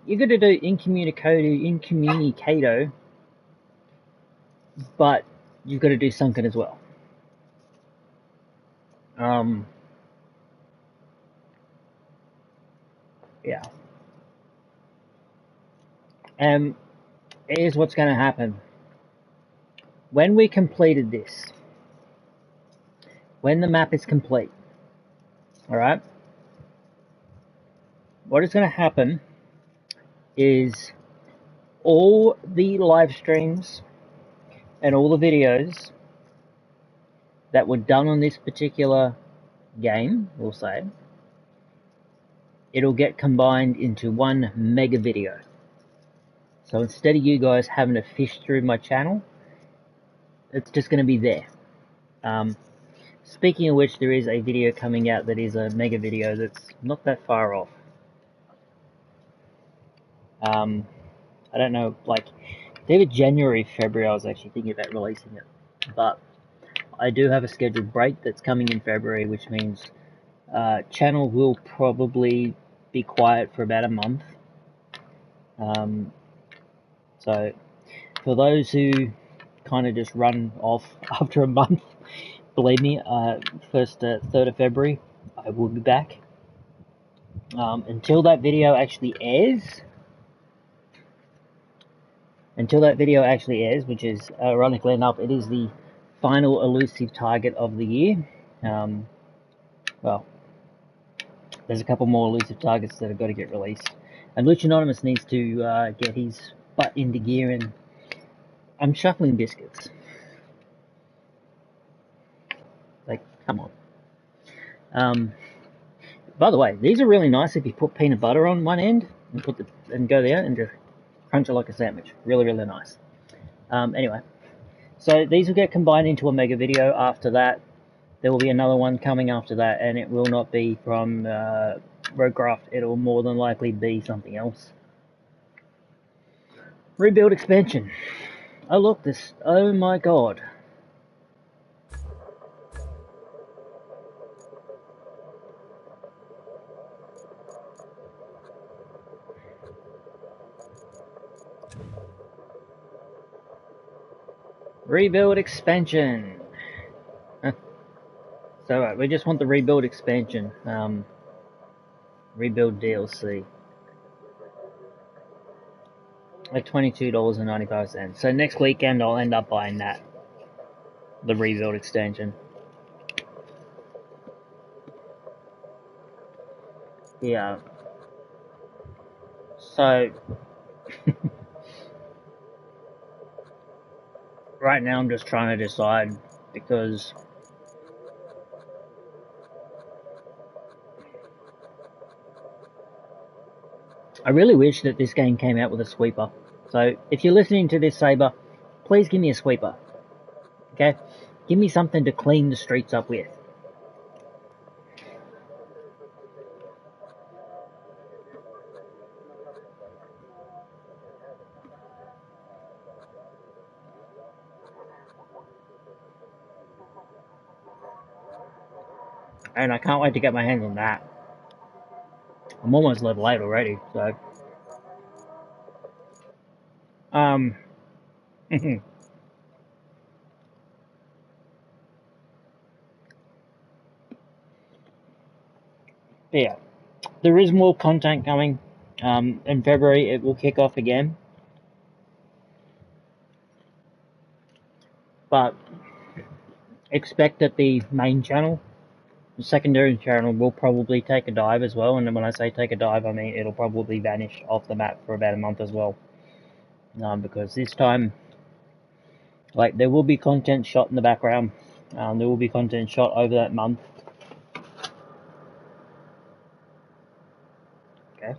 Speaker 1: you're going to do incommunicado, but you've got to do Sunken as well. Yeah. And here's what's going to happen. When we completed this, when the map is complete, alright, what is going to happen is all the live streams and all the videos that were done on this particular game, we'll say, it'll get combined into one mega video. So instead of you guys having to fish through my channel, it's just going to be there. Speaking of which, there is a video coming out that is a mega video that's not that far off. I don't know, like, either January, February, I was actually thinking about releasing it. But I do have a scheduled break that's coming in February, which means channel will probably be quiet for about a month. So for those who kind of just run off after a month, believe me, 3rd of February, I will be back. Until that video actually airs, which is, ironically enough, it is the final elusive target of the year. Well, there's a couple more elusive targets that have got to get released. And Lucha Anonymous needs to get his butt into gear, and I'm shuffling biscuits. Like, come on. By the way, these are really nice if you put peanut butter on one end and go there and just crunch it like a sandwich. Really, really nice. Anyway, so these will get combined into a mega video. After that, there will be another one coming after that, and it will not be from RoadCraft. It will more than likely be something else. Rebuild expansion. Oh look, this. Oh my god. Rebuild expansion. So we just want the rebuild expansion. Rebuild DLC. Like $22.95. So next weekend I'll end up buying that. The rebuild extension. Yeah. So right now I'm just trying to decide, because I really wish that this game came out with a sweeper. So if you're listening to this, Saber, please give me a sweeper. Okay? Give me something to clean the streets up with. And I can't wait to get my hands on that. I'm almost level 8 already, so... yeah, there is more content coming. In February it will kick off again. But expect that the main channel, the secondary channel, will probably take a dive as well. And when I say take a dive, I mean it'll probably vanish off the map for about a month as well. Because this time, like, there will be content shot in the background. There will be content shot over that month. Okay.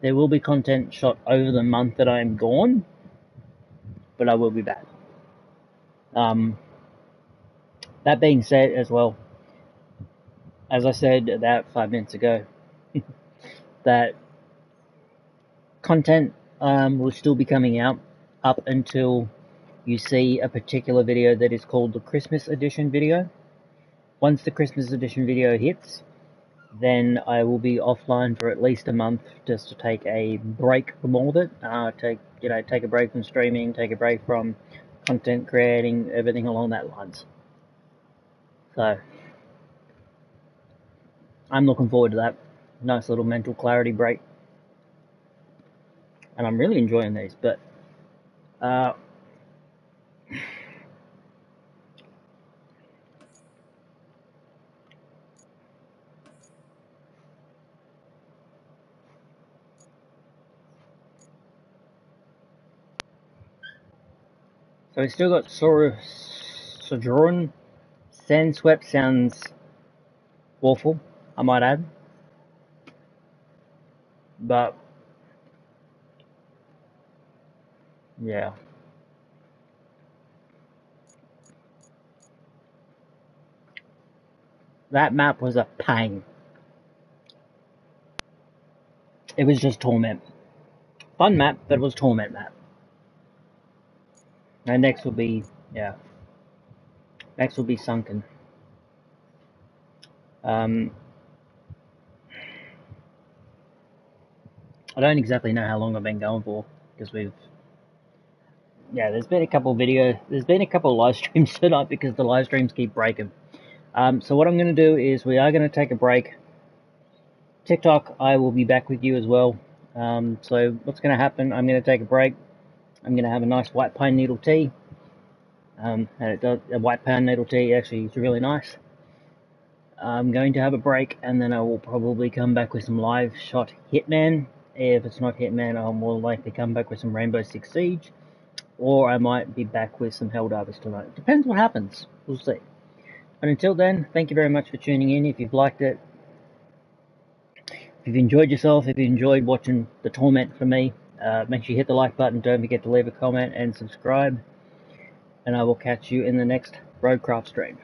Speaker 1: There will be content shot over the month that I am gone, but I will be back. That being said as well, as I said about 5 minutes ago, that content will still be coming out up until you see a particular video that is called the Christmas edition video. Once the Christmas edition video hits, then I will be offline for at least a month just to take a break from all of it. Take a break from streaming, take a break from content creating, everything along that lines. So I'm looking forward to that. Nice little mental clarity break. And I'm really enjoying these, but so we still got Sojourn. Sandswept sounds awful, I might add. But yeah. That map was a pain. It was just torment. Fun map, but it was torment map. And next will be, yeah. Next will be Sunken. I don't exactly know how long I've been going for, because there's been a couple live streams tonight because the live streams keep breaking. So what I'm going to do is we are going to take a break. TikTok, I will be back with you as well. So what's going to happen, I'm going to take a break. I'm going to have a nice white pine needle tea. And a white pine needle tea actually is really nice. I'm going to have a break, and then I will probably come back with some live shot Hitman. If it's not Hitman, I'll more likely come back with some Rainbow Six Siege, or I might be back with some Helldivers tonight. Depends what happens. We'll see. But until then, thank you very much for tuning in. If you've liked it, if you've enjoyed yourself, if you enjoyed watching the torment from me, make sure you hit the like button. Don't forget to leave a comment and subscribe. And I will catch you in the next RoadCraft stream.